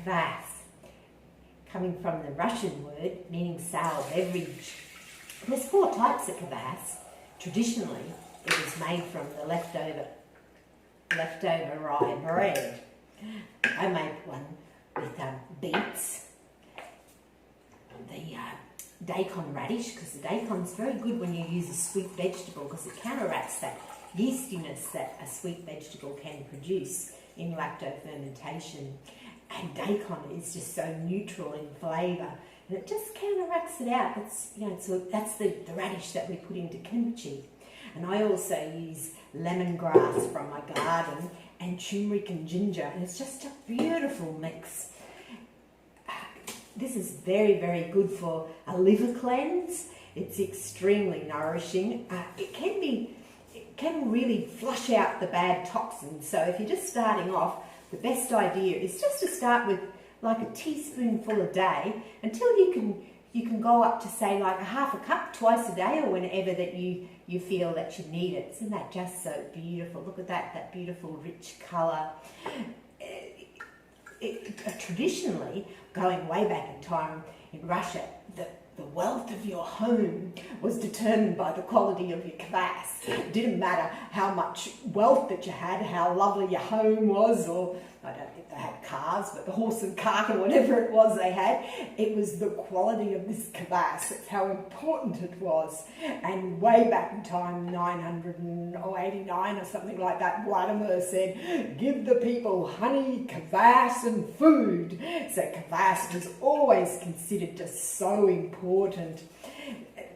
kvass, coming from the Russian word meaning sour beverage. There's 4 types of kvass. Traditionally, it was made from the leftover rye bread. I made one with beets, the daikon radish, because the dakon's very good when you use a sweet vegetable because it counteracts that yeastiness that a sweet vegetable can produce in lactofermentation. And daikon is just so neutral in flavour, and it just counteracts it out. It's, you know, so that's the radish that we put into kimchi. And I also use lemongrass from my garden and turmeric and ginger, and it's just a beautiful mix. This is very, very good for a liver cleanse. It's extremely nourishing. It can really flush out the bad toxins. So if you're just starting off, the best idea is just to start with like a teaspoonful a day until you can go up to say like a half a cup twice a day or whenever that you feel that you need it. Isn't that just so beautiful? Look at that beautiful rich colour. Traditionally, going way back in time in Russia, the wealth of your home was determined by the quality of your kvass. It didn't matter how much wealth that you had, how lovely your home was, or I don't think they had cars, but the horse and cart or whatever it was they had. It was the quality of this kvass. It's how important it was. And way back in time, 989 or something like that, Vladimir said, give the people honey, kvass and food. So kvass was always considered just so important.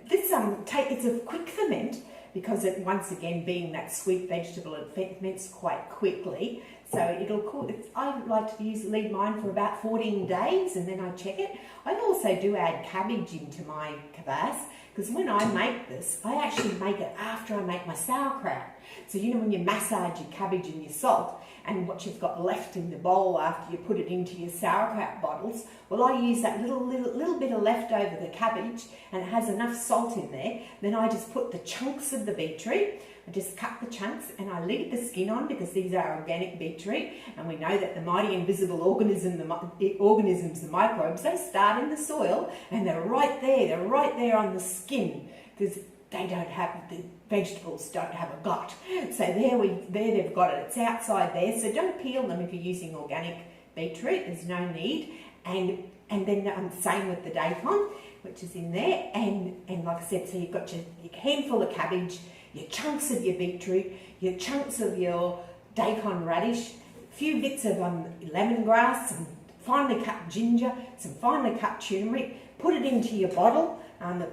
This it's a quick ferment because it, once again, being that sweet vegetable, it ferments quite quickly. So I like to leave mine for about 14 days and then I check it. I also do add cabbage into my kvass because when I make this, I actually make it after I make my sauerkraut. So you know when you massage your cabbage and your salt and what you've got left in the bowl after you put it into your sauerkraut bottles, well I use that little bit of leftover the cabbage and it has enough salt in there. Then I just put the chunks of the beetroot. I just cut the chunks and I leave the skin on because these are organic beetroot, and we know that the mighty invisible organisms, the microbes, they start in the soil and they're right there on the skin because the vegetables don't have a gut. So there they've got it. It's outside there. So don't peel them if you're using organic beetroot. There's no need. And then same with the daikon, which is in there. And like I said, so you've got your handful of cabbage, your chunks of your beetroot, your chunks of your daikon radish, a few bits of lemongrass, some finely cut ginger, some finely cut turmeric. Put it into your bottle.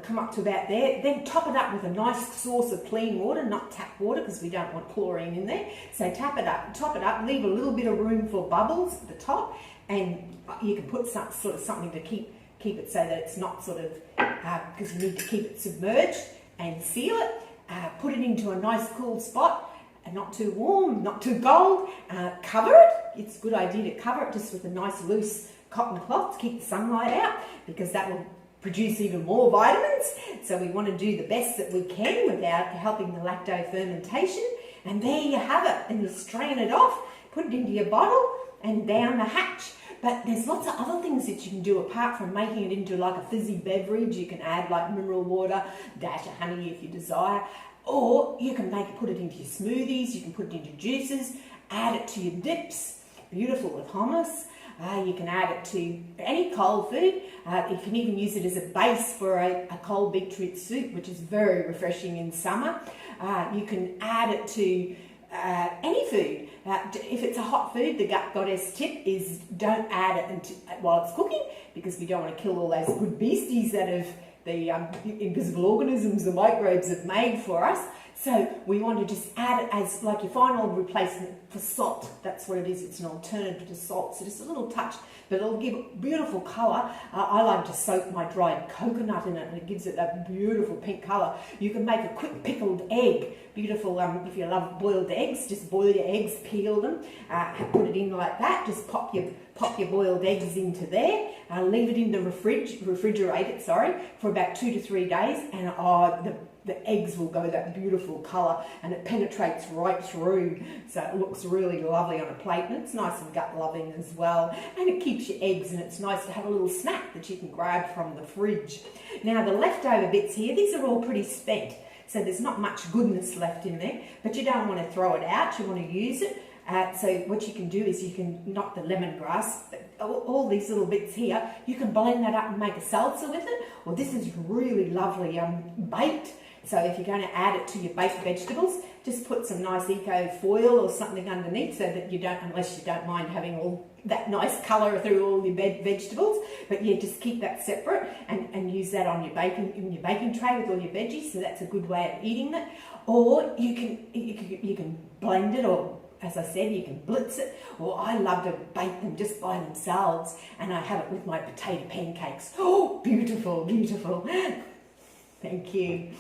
Come up to about there, then top it up with a nice source of clean water, not tap water because we don't want chlorine in there. So top it up, leave a little bit of room for bubbles at the top, and you can put something to keep it so that it's not because you need to keep it submerged, and seal it. Put it into a nice cool spot, and not too warm, not too cold. Cover it. It's a good idea to cover it just with a nice loose cotton cloth to keep the sunlight out because that will produce even more vitamins. So we want to do the best that we can without helping the lactofermentation. And there you have it. And you strain it off, put it into your bottle and down the hatch. But there's lots of other things that you can do apart from making it into like a fizzy beverage. You can add like mineral water, dash of honey if you desire, or you can put it into your smoothies, you can put it into juices, add it to your dips, beautiful with hummus. You can add it to any cold food. You can even use it as a base for a cold beetroot soup, which is very refreshing in summer. You can add it to any food. If it's a hot food, the gut goddess tip is don't add it while it's cooking because we don't want to kill all those good beasties that the invisible organisms, the microbes have made for us. So we want to just add it as like your final replacement for salt. That's what it is. It's an alternative to salt. So just a little touch, but it'll give beautiful colour. I like to soak my dried coconut in it and it gives it that beautiful pink colour. You can make a quick pickled egg. Beautiful, if you love boiled eggs, just boil your eggs, peel them, put it in like that. Just pop your boiled eggs into there. Leave it in the refrigerate it, for about 2 to 3 days, and the eggs will go that beautiful colour and it penetrates right through, so it looks looks really lovely on a plate, and it's nice and gut loving as well, and it keeps your eggs, and it's nice to have a little snack that you can grab from the fridge. Now the leftover bits here, these are all pretty spent, so there's not much goodness left in there, but you don't want to throw it out, you want to use it. So what you can do is you can knock the lemongrass, all these little bits here, you can blend that up and make a salsa with it. Well, this is really lovely baked. So if you're going to add it to your baked vegetables, just put some nice eco foil or something underneath so that you don't, unless you don't mind having all that nice colour through all your vegetables. But yeah, just keep that separate and use that on your baking tray with all your veggies. So that's a good way of eating it. Or you can blend it, or as I said, you can blitz it, or I love to bake them just by themselves, and I have it with my potato pancakes. Oh, beautiful, beautiful. Thank you.